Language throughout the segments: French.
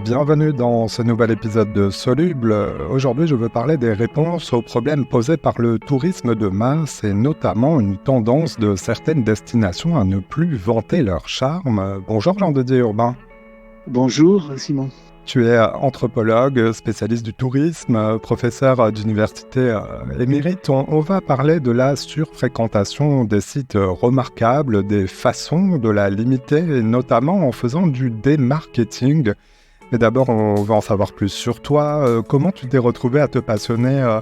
Bienvenue dans ce nouvel épisode de Soluble. Aujourd'hui, je veux parler des réponses aux problèmes posés par le tourisme de masse et notamment une tendance de certaines destinations à ne plus vanter leur charme. Bonjour Jean-Didier Urbain. Bonjour Simon. Tu es anthropologue, spécialiste du tourisme, professeur d'université émérite. On va parler de la surfréquentation des sites remarquables, des façons de la limiter, et notamment en faisant du démarketing. Mais d'abord, on va en savoir plus sur toi. Comment tu t'es retrouvé à te passionner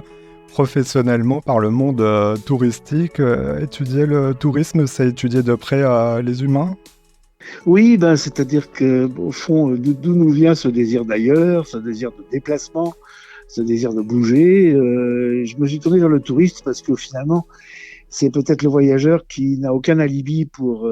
professionnellement par le monde touristique? Étudier le tourisme, c'est étudier de près les humains? Oui, c'est-à-dire que au fond, d'où nous vient ce désir d'ailleurs, ce désir de déplacement, ce désir de bouger. Je me suis tourné vers le touriste parce que finalement, c'est peut-être le voyageur qui n'a aucun alibi pour,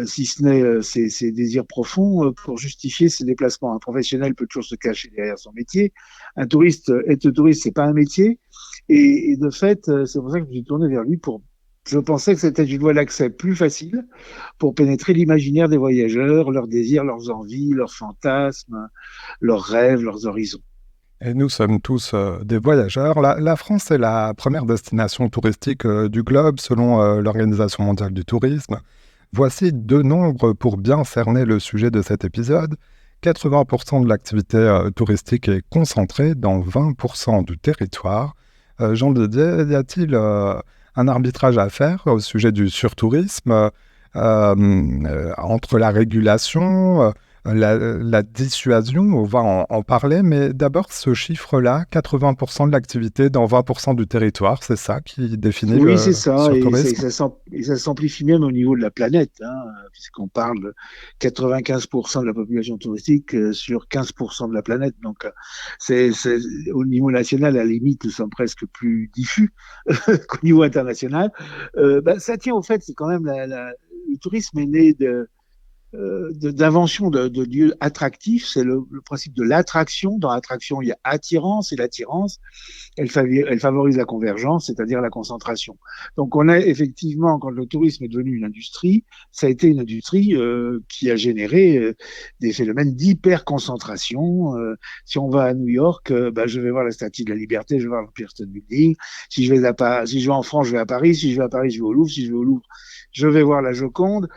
si ce n'est ses désirs profonds, pour justifier ses déplacements. Un professionnel peut toujours se cacher derrière son métier. Un touriste, être touriste, c'est pas un métier. Et de fait, c'est pour ça que je me suis tourné vers lui pour. Je pensais que c'était une voie d'accès plus facile pour pénétrer l'imaginaire des voyageurs, leurs désirs, leurs envies, leurs fantasmes, leurs rêves, leurs horizons. Et nous sommes tous des voyageurs. La France est la première destination touristique du globe selon l'Organisation mondiale du tourisme. Voici deux nombres pour bien cerner le sujet de cet épisode. 80% de l'activité touristique est concentrée dans 20% du territoire. Jean-Didier, y a-t-il un arbitrage à faire au sujet du surtourisme entre la régulation, la dissuasion? On va en parler, mais d'abord ce chiffre-là, 80% de l'activité dans 20% du territoire, c'est ça qui définit Oui, le c'est ça, surtourisme? et ça s'amplifie même au niveau de la planète, puisqu'on parle de 95% de la population touristique sur 15% de la planète. Donc, c'est, au niveau national, à la limite, nous sommes presque plus diffus qu'au niveau international. Ça tient au fait, c'est quand même le tourisme est né d'invention de lieux attractifs. C'est le principe de l'attraction. Dans l'attraction, il y a attirance, et l'attirance, elle favorise la convergence, c'est-à-dire la concentration. Donc, on a effectivement, quand le tourisme est devenu une industrie, ça a été une industrie qui a généré des phénomènes d'hyperconcentration. Si on va à New York, je vais voir la Statue de la Liberté, je vais voir l'Empire State Building. Si je vais en France, je vais à Paris. Si je vais à Paris, je vais au Louvre. Si je vais au Louvre, je vais voir la Joconde.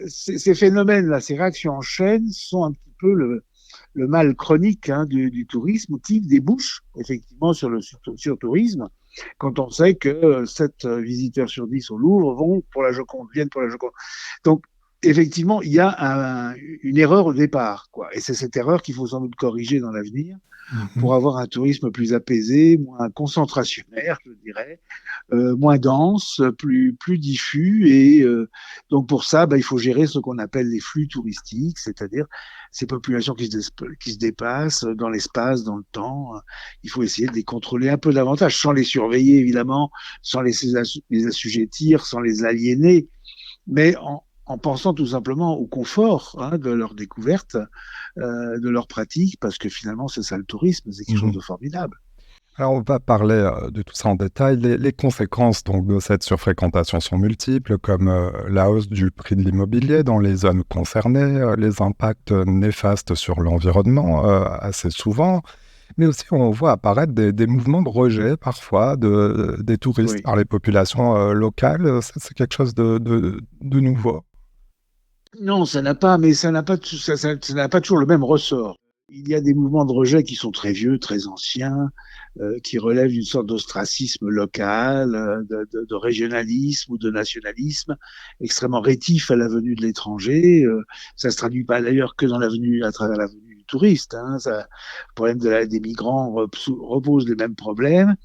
Ces phénomènes-là, ces réactions en chaîne sont un petit peu le mal chronique du tourisme qui débouche effectivement sur le surtourisme quand on sait que 7 visiteurs sur 10 au Louvre viennent pour la Joconde. Donc, effectivement, il y a une erreur au départ, quoi. Et c'est cette erreur qu'il faut sans doute corriger dans l'avenir Mhm. pour avoir un tourisme plus apaisé, moins concentrationnaire, je dirais, moins dense, plus diffus. Et donc pour ça, il faut gérer ce qu'on appelle les flux touristiques, c'est-à-dire ces populations qui se dépassent dans l'espace, dans le temps. Il faut essayer de les contrôler un peu davantage, sans les surveiller évidemment, sans les assujettir, sans les aliéner, mais en pensant tout simplement au confort de leur découverte, de leur pratique, parce que finalement, c'est ça le tourisme, c'est quelque chose Mhm. de formidable. Alors, on va parler de tout ça en détail. Les conséquences donc, de cette surfréquentation sont multiples, comme la hausse du prix de l'immobilier dans les zones concernées, les impacts néfastes sur l'environnement, assez souvent, mais aussi on voit apparaître des mouvements de rejet parfois des touristes Oui. par les populations locales. C'est quelque chose de nouveau. Non, ça n'a pas toujours le même ressort. Il y a des mouvements de rejet qui sont très vieux, très anciens, qui relèvent d'une sorte d'ostracisme local, de régionalisme ou de nationalisme, extrêmement rétif à la venue de l'étranger. Ça se traduit pas d'ailleurs que à travers la venue du touriste. Le problème des migrants repose les mêmes problèmes.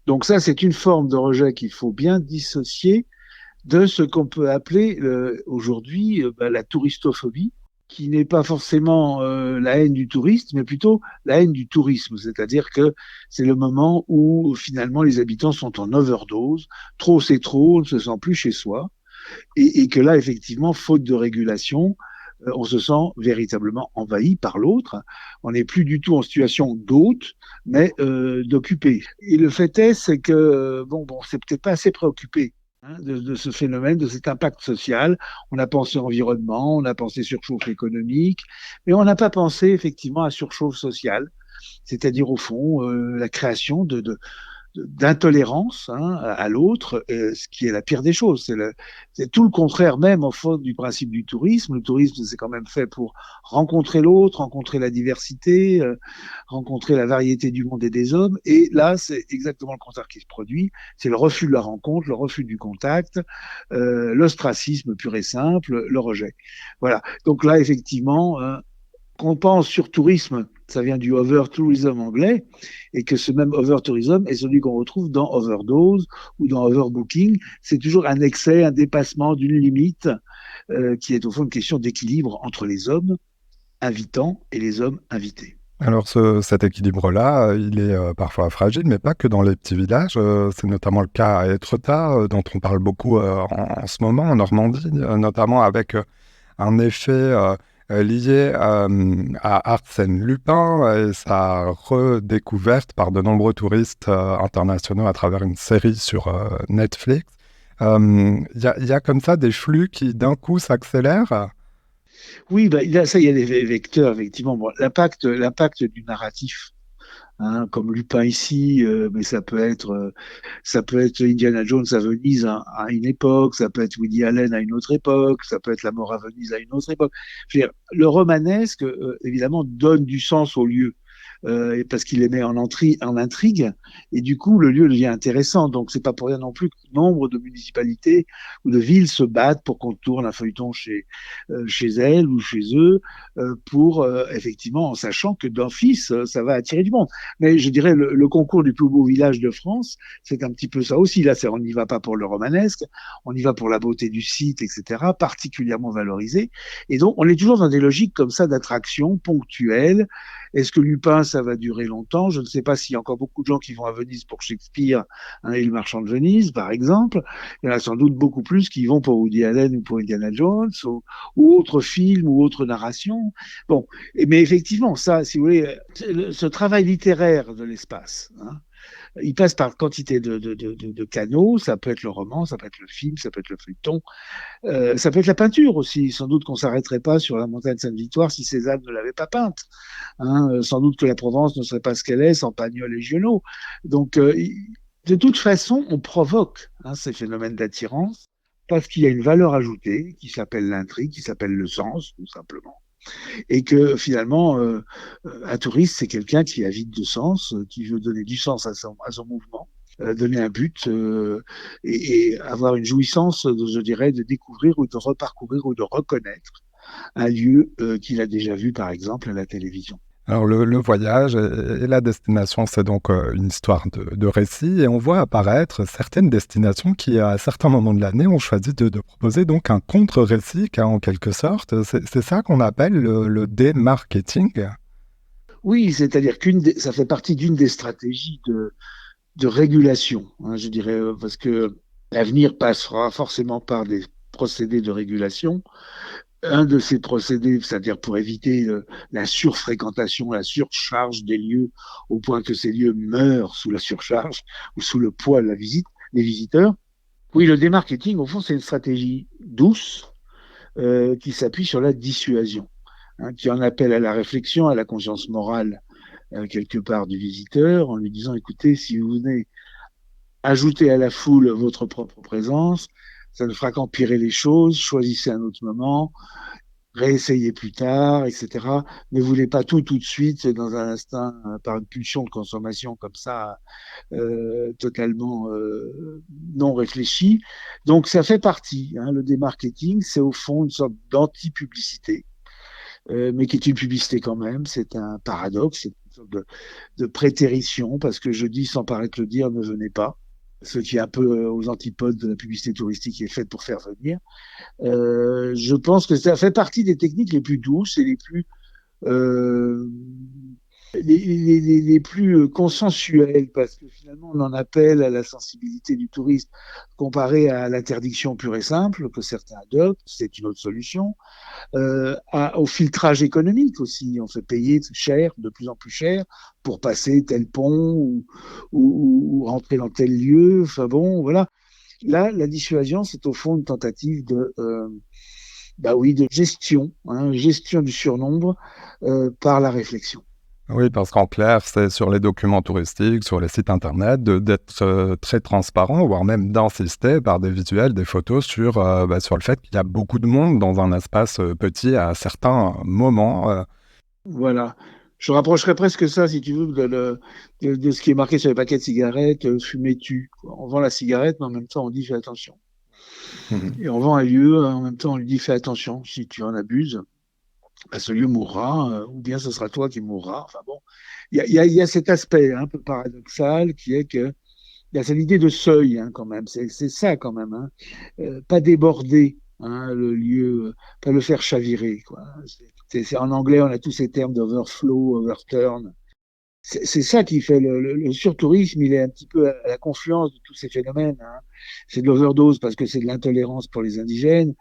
Donc ça, c'est une forme de rejet qu'il faut bien dissocier de ce qu'on peut appeler aujourd'hui la touristophobie, qui n'est pas forcément la haine du touriste, mais plutôt la haine du tourisme. C'est-à-dire que c'est le moment où finalement les habitants sont en overdose, trop c'est trop, on ne se sent plus chez soi, et que là, effectivement, faute de régulation, on se sent véritablement envahi par l'autre. On n'est plus du tout en situation d'hôte, mais d'occupé. Et le fait est, c'est que, c'est peut-être pas assez préoccupé de ce phénomène, de cet impact social. On a pensé environnement, on a pensé surchauffe économique, mais on n'a pas pensé effectivement à surchauffe sociale, c'est-à-dire au fond la création d'intolérance à l'autre, ce qui est la pire des choses. C'est tout le contraire même, au fond, du principe du tourisme. Le tourisme, c'est quand même fait pour rencontrer l'autre, rencontrer la diversité, rencontrer la variété du monde et des hommes. Et là, c'est exactement le contraire qui se produit. C'est le refus de la rencontre, le refus du contact, l'ostracisme pur et simple, le rejet. Voilà. Donc là, effectivement, quand on pense sur tourisme, ça vient du over-tourism anglais, et que ce même over-tourism est celui qu'on retrouve dans overdose ou dans overbooking. C'est toujours un excès, un dépassement d'une limite, qui est au fond une question d'équilibre entre les hommes invitants et les hommes invités. Alors cet équilibre-là, il est parfois fragile, mais pas que dans les petits villages. C'est notamment le cas à Étretat, dont on parle beaucoup en ce moment, en Normandie, notamment avec un effet lié à Arsène Lupin et sa redécouverte par de nombreux touristes internationaux à travers une série sur Netflix. Il y a comme ça des flux qui d'un coup s'accélèrent. Oui, bah, ça, il y a des vecteurs, effectivement. Bon, l'impact du narratif, comme Lupin ici, mais ça peut être Indiana Jones à Venise à une époque, ça peut être Woody Allen à une autre époque, ça peut être La mort à Venise à une autre époque. Je veux dire, le romanesque, évidemment, donne du sens au lieu. Parce qu'il les met en intrigue, et du coup le lieu devient intéressant. Donc c'est pas pour rien non plus que nombre de municipalités ou de villes se battent pour qu'on tourne un feuilleton chez elles ou chez eux, pour effectivement, en sachant que d'office ça va attirer du monde. Mais je dirais le concours du plus beau village de France, c'est un petit peu ça aussi. Là, on n'y va pas pour le romanesque, on y va pour la beauté du site, etc., particulièrement valorisé. Et donc on est toujours dans des logiques comme ça d'attraction ponctuelle. Est-ce que Lupin, ça va durer longtemps? Je ne sais pas s'il y a encore beaucoup de gens qui vont à Venise pour Shakespeare, et le marchand de Venise, par exemple. Il y en a sans doute beaucoup plus qui vont pour Woody Allen ou pour Indiana Jones, ou autres films ou autres narrations. Bon, mais effectivement, ça, si vous voulez, ce travail littéraire de l'espace, il passe par quantité de canaux. Ça peut être le roman, ça peut être le film, ça peut être le feuilleton, ça peut être la peinture aussi. Sans doute qu'on s'arrêterait pas sur la montagne Sainte-Victoire si Cézanne ne l'avait pas peinte. Sans doute que la Provence ne serait pas ce qu'elle est sans Pagnol et Giono. Donc, de toute façon, on provoque ces phénomènes d'attirance parce qu'il y a une valeur ajoutée qui s'appelle l'intrigue, qui s'appelle le sens, tout simplement. Et que finalement, un touriste, c'est quelqu'un qui est avide de sens, qui veut donner du sens à son mouvement, donner un but, et avoir une jouissance, je dirais, de découvrir ou de reparcourir ou de reconnaître un lieu qu'il a déjà vu, par exemple, à la télévision. Alors le voyage et la destination, c'est donc une histoire de récit, et on voit apparaître certaines destinations qui, à certains moments de l'année, ont choisi de proposer donc un contre-récit, en quelque sorte. C'est ça qu'on appelle le démarketing. Oui, c'est-à-dire ça fait partie d'une des stratégies de régulation, je dirais, parce que l'avenir passera forcément par des procédés de régulation. Un de ces procédés, c'est-à-dire pour éviter la surfréquentation, la surcharge des lieux, au point que ces lieux meurent sous la surcharge ou sous le poids de des visiteurs. Oui, le démarketing, au fond, c'est une stratégie douce, qui s'appuie sur la dissuasion, qui en appelle à la réflexion, à la conscience morale, quelque part du visiteur, en lui disant, écoutez, si vous venez ajouter à la foule votre propre présence, ça ne fera qu'empirer les choses, choisissez un autre moment, réessayez plus tard, etc. Ne voulez pas tout de suite, dans un instinct, par une pulsion de consommation comme ça, totalement non réfléchie. Donc ça fait partie, le démarketing, c'est au fond une sorte d'anti-publicité, mais qui est une publicité quand même. C'est un paradoxe, c'est une sorte de prétérition, parce que je dis sans paraître le dire, ne venez pas, ce qui est un peu aux antipodes de la publicité touristique qui est faite pour faire venir. Je pense que ça fait partie des techniques les plus douces et euh, les plus consensuelles, parce que finalement on en appelle à la sensibilité du touriste comparé à l'interdiction pure et simple que certains adoptent, c'est une autre solution. Au filtrage économique aussi, on fait payer cher, de plus en plus cher, pour passer tel pont ou rentrer dans tel lieu. Enfin bon, voilà. Là, la dissuasion, c'est au fond une tentative de gestion du surnombre par la réflexion. Oui, parce qu'en clair, c'est sur les documents touristiques, sur les sites internet, d'être très transparent, voire même d'insister par des visuels, des photos sur le fait qu'il y a beaucoup de monde dans un espace petit à certains moments. Voilà. Je rapprocherais presque ça, si tu veux, de ce qui est marqué sur les paquets de cigarettes, fumer tue. On vend la cigarette, mais en même temps, on dit fais attention. Et on vend un lieu, en même temps, on lui dit fais attention, si tu en abuses, bah, ce lieu mourra, ou bien ce sera toi qui mourras. Enfin bon, il y a cet aspect un peu paradoxal qui est que il y a cette idée de seuil quand même, c'est ça quand même, hein. Pas déborder le lieu, pas le faire chavirer, quoi. En anglais, on a tous ces termes d'overflow, overturn. C'est ça qui fait le surtourisme, il est un petit peu à la confluence de tous ces phénomènes, hein. C'est de l'overdose parce que c'est de l'intolérance pour les indigènes,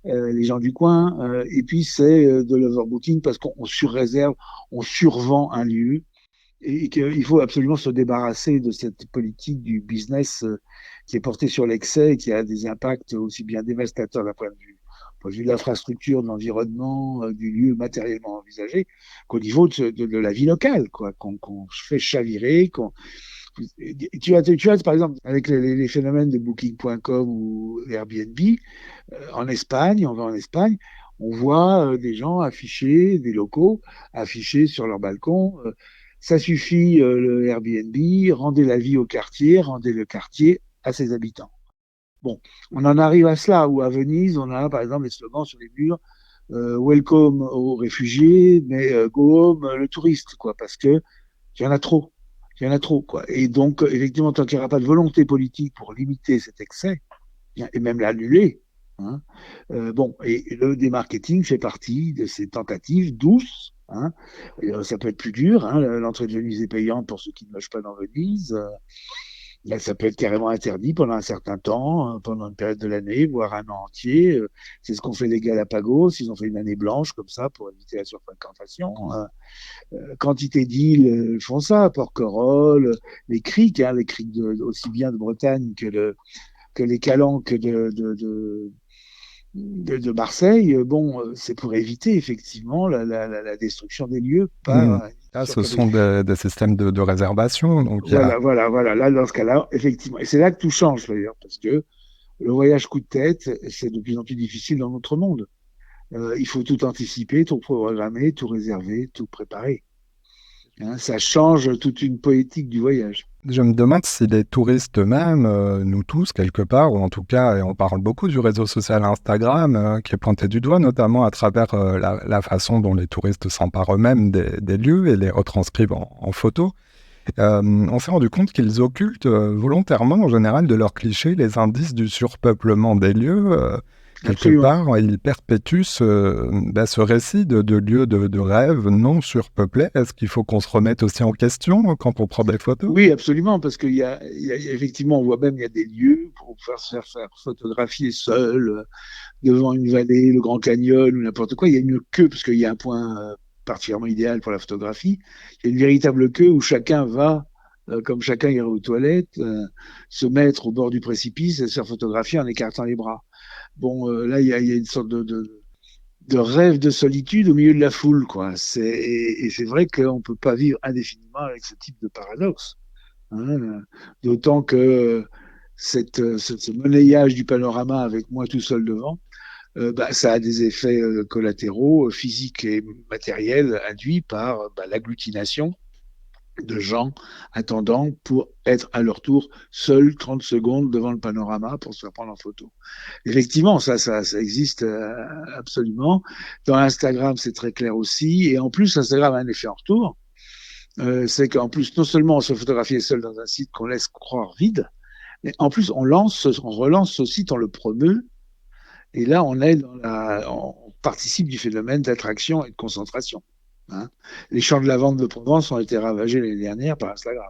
les gens du coin, et puis c'est de l'overbooking parce qu'on surréserve, on survend un lieu, et qu'il faut absolument se débarrasser de cette politique du business qui est portée sur l'excès et qui a des impacts aussi bien dévastateurs d'un point de vue de l'infrastructure, de l'environnement, du lieu matériellement envisagé, qu'au niveau de la vie locale, quoi, qu'on fait chavirer, tu as, par exemple, avec les phénomènes de Booking.com ou Airbnb, en Espagne, on va en Espagne, on voit des gens afficher, des locaux affichés sur leur balcon. Ça suffit, le Airbnb, rendez la vie au quartier, rendez le quartier à ses habitants. Bon, on en arrive à cela, où à Venise, on a par exemple les slogans sur les murs, Welcome aux réfugiés, mais Go home le touriste, quoi, parce que il y en a trop. Il y en a trop, quoi. Et donc, effectivement, tant qu'il n'y aura pas de volonté politique pour limiter cet excès, et même l'annuler, hein, et le démarketing fait partie de ces tentatives douces, hein. Ça peut être plus dur, hein, l'entrée de Venise est payante pour ceux qui ne logent pas dans Venise. Là, ça peut être carrément interdit pendant un certain temps, pendant une période de l'année, voire un an entier. C'est ce qu'ont fait les Galapagos. Ils ont fait une année blanche comme ça pour éviter la surfréquentation. Quantité d'îles font ça, Porquerolles, les criques, les criques aussi bien de Bretagne que les calanques de Marseille. Bon, c'est pour éviter effectivement la destruction des lieux par Là, ce sont des systèmes de réservation. Donc voilà. Là, dans ce cas-là, effectivement. Et c'est là que tout change d'ailleurs, parce que le voyage coup de tête, c'est de plus en plus difficile dans notre monde. Il faut tout anticiper, tout programmer, tout réserver, tout préparer. Ça change toute une poétique du voyage. Je me demande si les touristes eux-mêmes, nous tous quelque part, ou en tout cas, et on parle beaucoup du réseau social Instagram, qui est pointé du doigt, notamment à travers la façon dont les touristes s'emparent eux-mêmes des lieux et les retranscrivent en photos. On s'est rendu compte qu'ils occultent volontairement, en général, de leurs clichés, les indices du surpeuplement des lieux. Quelque Absolument. part, ils perpétuent ce récit de lieux de rêve non surpeuplés. Est-ce qu'il faut qu'on se remette aussi en question quand on prend des photos? Oui, absolument, parce effectivement, on voit même, il y a des lieux pour se faire photographier seul, devant une vallée, le Grand Canyon ou n'importe quoi. Il y a une queue, parce qu'il y a un point particulièrement idéal pour la photographie. Il y a une véritable queue où chacun va, comme chacun irait aux toilettes, se mettre au bord du précipice et se faire photographier en écartant les bras. Bon, là, il y a une sorte de rêve de solitude au milieu de la foule, quoi. Et c'est vrai qu'on ne peut pas vivre indéfiniment avec ce type de paradoxe, hein. D'autant que ce monnayage du panorama avec moi tout seul devant, ça a des effets collatéraux, physiques et matériels induits par l'agglutination de gens attendant pour être à leur tour seuls 30 secondes devant le panorama pour se faire prendre en photo. Effectivement, ça existe absolument. Dans Instagram, c'est très clair aussi. Et en plus, Instagram a un effet en retour. C'est qu'en plus, non seulement on se photographie seul dans un site qu'on laisse croire vide, mais en plus, on relance ce site, on le promeut. Et là, on participe du phénomène d'attraction et de concentration, hein. Les champs de lavande de Provence ont été ravagés l'année dernière par Instagram.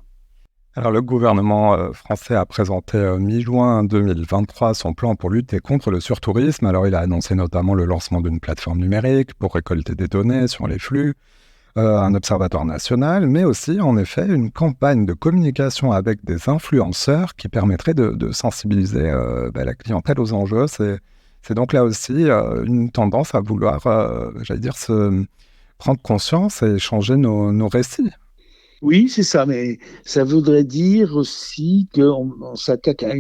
Alors, le gouvernement français a présenté mi-juin 2023 son plan pour lutter contre le surtourisme. Alors, il a annoncé notamment le lancement d'une plateforme numérique pour récolter des données sur les flux, un observatoire national, mais aussi, en effet, une campagne de communication avec des influenceurs qui permettrait de sensibiliser la clientèle aux enjeux. C'est donc là aussi une tendance à vouloir, j'allais dire, se prendre conscience et changer nos récits. Oui, c'est ça, mais ça voudrait dire aussi qu'on s'attaque à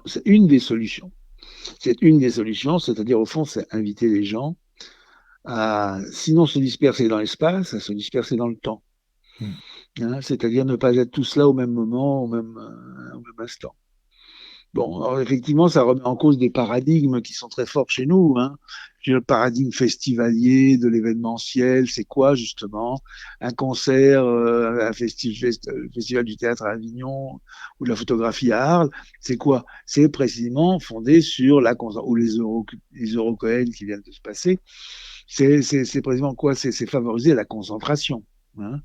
c'est une des solutions. C'est une des solutions, c'est-à-dire au fond, c'est inviter les gens à, sinon se disperser dans l'espace, à se disperser dans le temps. Mm. Hein, c'est-à-dire ne pas être tous là au même moment, au même instant. Bon, alors effectivement, ça remet en cause des paradigmes qui sont très forts chez nous. Hein. Le paradigme festivalier de l'événementiel, c'est quoi justement? Un concert, festival du théâtre à Avignon ou de la photographie à Arles, c'est quoi? C'est précisément fondé sur ou les Eurocoènes qui viennent de se passer. C'est précisément quoi? C'est favoriser la concentration. Hein.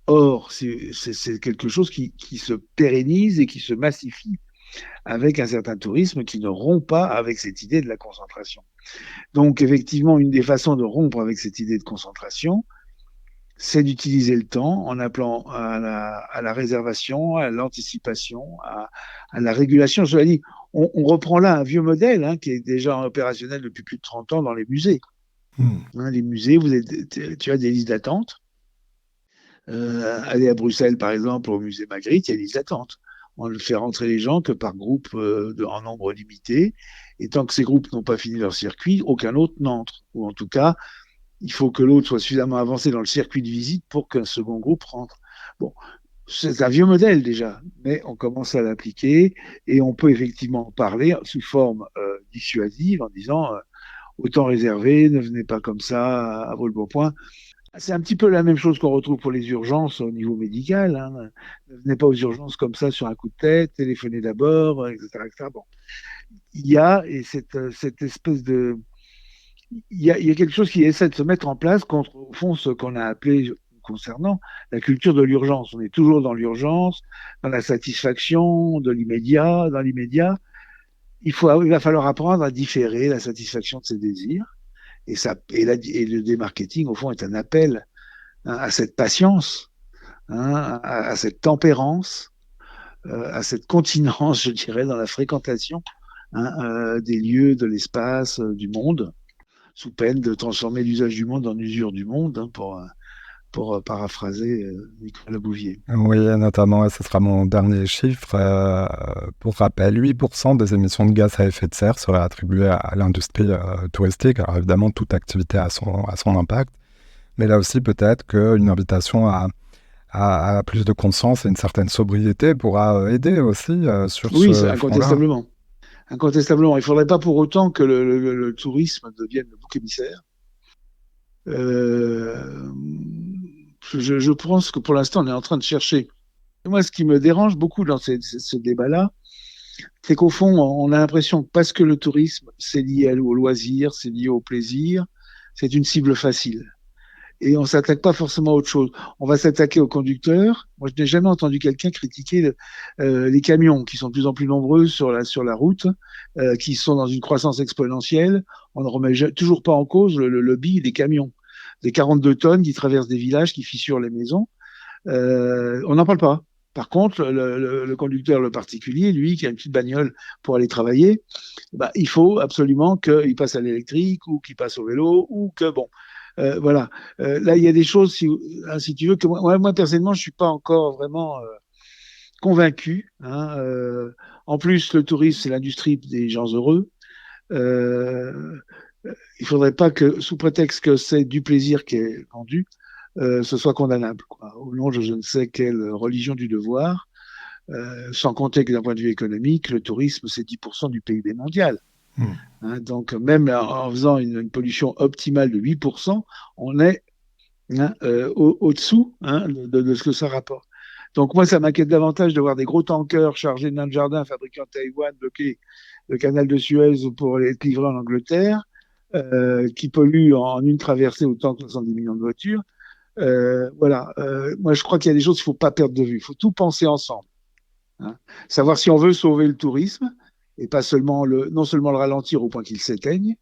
Or, c'est quelque chose qui se pérennise et qui se massifie avec un certain tourisme qui ne rompt pas avec cette idée de la concentration. Donc, effectivement, une des façons de rompre avec cette idée de concentration, c'est d'utiliser le temps en appelant à la réservation, à l'anticipation, à la régulation. Je l'ai dit, on reprend là un vieux modèle hein, qui est déjà opérationnel depuis plus de 30 ans dans les musées. Mm. Hein, les musées, tu as des listes d'attente. Aller à Bruxelles, par exemple, au musée Magritte, il y a des listes d'attente. On ne fait rentrer les gens que par groupe en nombre limité. Et tant que ces groupes n'ont pas fini leur circuit, aucun autre n'entre. Ou en tout cas, il faut que l'autre soit suffisamment avancé dans le circuit de visite pour qu'un second groupe rentre. Bon, c'est un vieux modèle déjà, mais on commence à l'appliquer et on peut effectivement parler sous forme dissuasive en disant autant réserver, ne venez pas comme ça à vol point. C'est un petit peu la même chose qu'on retrouve pour les urgences au niveau médical. Hein. Ne venez pas aux urgences comme ça sur un coup de tête, téléphonez d'abord, etc., etc. Bon. Il y a et cette espèce de... il y a quelque chose qui essaie de se mettre en place contre, au fond, ce qu'on a appelé concernant la culture de l'urgence. On est toujours dans l'urgence, dans la satisfaction de l'immédiat, dans l'immédiat. Il va falloir apprendre à différer la satisfaction de ses désirs. Et le démarketing, au fond, est un appel hein, à cette patience, hein, à cette tempérance, à cette continence, je dirais, dans la fréquentation hein, des lieux, de l'espace, du monde, sous peine de transformer l'usage du monde en usure du monde, hein, pour paraphraser Nicolas Bouvier. Oui, notamment, et ce sera mon dernier chiffre. Pour rappel, 8% des émissions de gaz à effet de serre seraient attribuées à l'industrie touristique. Alors évidemment, toute activité a son impact. Mais là aussi, peut-être qu'une invitation à plus de conscience et une certaine sobriété pourra aider aussi sur Oui, ce front-là. incontestablement. Incontestablement. Il ne faudrait pas pour autant que le tourisme devienne le bouc émissaire. Euh, je pense que pour l'instant, on est en train de chercher. Et moi, ce qui me dérange beaucoup dans ce débat-là, c'est qu'au fond, on a l'impression que parce que le tourisme, c'est lié au loisir, c'est lié au plaisir, c'est une cible facile. Et on s'attaque pas forcément à autre chose. On va s'attaquer aux conducteurs. Moi, je n'ai jamais entendu quelqu'un critiquer les camions qui sont de plus en plus nombreux sur la route, qui sont dans une croissance exponentielle. On ne remet toujours pas en cause le lobby des camions, des 42 tonnes qui traversent des villages, qui fissurent les maisons. On n'en parle pas. Par contre, le conducteur, le particulier, lui, qui a une petite bagnole pour aller travailler, bah, il faut absolument qu'il passe à l'électrique ou qu'il passe au vélo ou que, bon, voilà. Là, il y a des choses, si tu veux, que moi personnellement, je suis pas encore vraiment convaincu. Hein, en plus, le tourisme, c'est l'industrie des gens heureux. Euh, il faudrait pas que, sous prétexte que c'est du plaisir qui est vendu, ce soit condamnable, quoi, au nom de je ne sais quelle religion du devoir, sans compter que d'un point de vue économique, le tourisme, c'est 10% du PIB mondial. Hmm. Hein, donc, même en faisant une pollution optimale de 8%, on est hein, au-dessous hein, de ce que ça rapporte. Donc, moi, ça m'inquiète davantage de voir des gros tankers chargés de nains de jardin fabriqués en Taïwan bloquer le canal de Suez pour être livrés en Angleterre, qui polluent en une traversée autant que 70 millions de voitures. Voilà. Moi, je crois qu'il y a des choses qu'il ne faut pas perdre de vue. Il faut tout penser ensemble. Hein. Savoir si on veut sauver le tourisme et pas seulement non seulement le ralentir au point qu'il s'éteigne,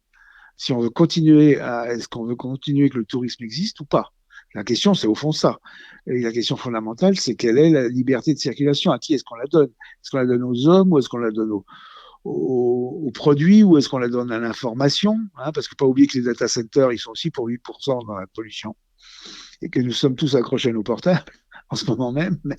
si on veut continuer est-ce qu'on veut continuer que le tourisme existe ou pas? La question, c'est au fond ça. Et la question fondamentale, c'est quelle est la liberté de circulation? À qui est-ce qu'on la donne? Est-ce qu'on la donne aux hommes ou est-ce qu'on la donne aux produits ou est-ce qu'on la donne à l'information, hein? Parce qu'il ne faut pas oublier que les data centers, ils sont aussi pour 8% dans la pollution et que nous sommes tous accrochés à nos portables en ce moment même. Mais,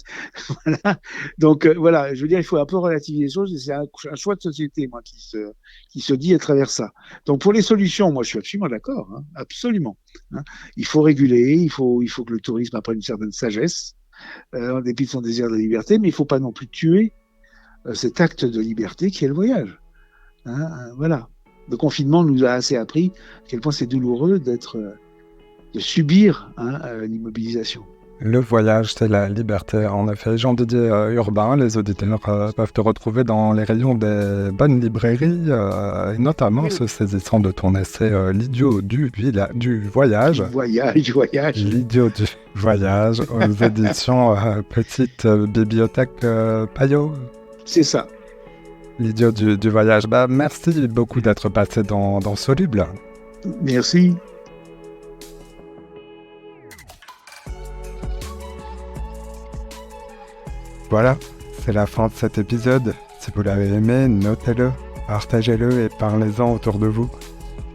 voilà. Donc voilà, je veux dire, il faut un peu relativiser les choses et c'est un choix de société, moi, qui se dit à travers ça. Donc pour les solutions, moi, je suis absolument d'accord, hein, absolument. Hein. Il faut réguler, il faut que le tourisme apprenne une certaine sagesse, en dépit de son désir de liberté, mais il ne faut pas non plus tuer cet acte de liberté qui est le voyage. Hein, voilà. Le confinement nous a assez appris à quel point c'est douloureux de subir l'immobilisation. Le voyage, c'est la liberté. En effet, Jean-Didier Urbain, les auditeurs peuvent te retrouver dans les rayons des bonnes librairies, et notamment se saisissant de ton essai L'idiot du voyage. Voyage. L'idiot du voyage aux éditions Petite Bibliothèque Payot. C'est ça. L'idiot du voyage. Bah, merci beaucoup d'être passé dans Soluble. Merci. Voilà, c'est la fin de cet épisode. Si vous l'avez aimé, notez-le, partagez-le et parlez-en autour de vous.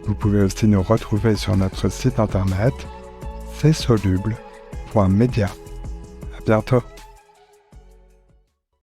Vous pouvez aussi nous retrouver sur notre site internet csoluble.media. À bientôt.